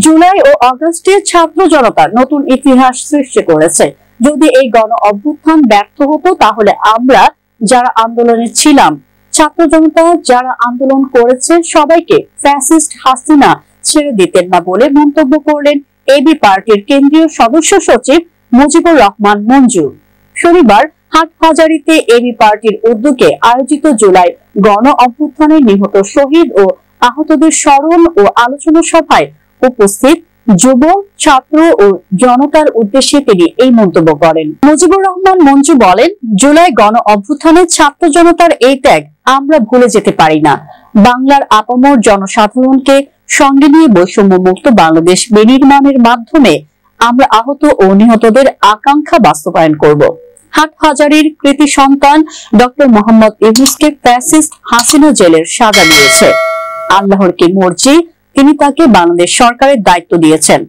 জুলাই ও আগস্টে ছাত্র জনতা নতুন ইতিহাস সৃষ্টি করেছে। যদি এই গণ অভ্যুত্থান ব্যর্থ হতো তাহলে আমরা যারা আন্দোলনে ছিলাম, ছাত্র জনতা যারা আন্দোলন করেছে, সবাইকে ফ্যাসিস্ট হাসিনা ছেড়ে দিতেন না বলে মন্তব্য করলেন এবি পার্টির কেন্দ্রীয় সদস্য সচিব মুজিবুর রহমান মঞ্জু। শনিবার হাটহাজারীতে এবি পার্টির উদ্যোগে আয়োজিত জুলাই গণ অভ্যুত্থানে নিহত শহীদ ও আহতদের স্মরণ ও আলোচনা সভায় উপস্থিত যুব, ছাত্র ও জনতার উদ্দেশ্যে তিনি এই মন্তব্য করেন। মুজিবুর রহমান মঞ্জু বলেন, জুলাই গণ অভ্যুত্থানে ছাত্র জনতার এই ত্যাগ আমরা ভুলে যেতে পারি না। বাংলার আপামর জনসাধারণকে সঙ্গে নিয়ে বৈষম্য মুক্ত বাংলাদেশ বিনির্মাণের মাধ্যমে আমরা আহত ও নিহতদের আকাঙ্ক্ষা বাস্তবায়ন করব। হাটহাজারীর কৃতি সন্তান ডক্টর মোহাম্মদ ইউনূসকে ফ্যাসিস্ট হাসিনা জেলের সাজা দিয়েছে। আল্লাহর কি মর্জি, তিনি তাকে বাংলাদেশ সরকারের দায়িত্ব দিয়েছেন।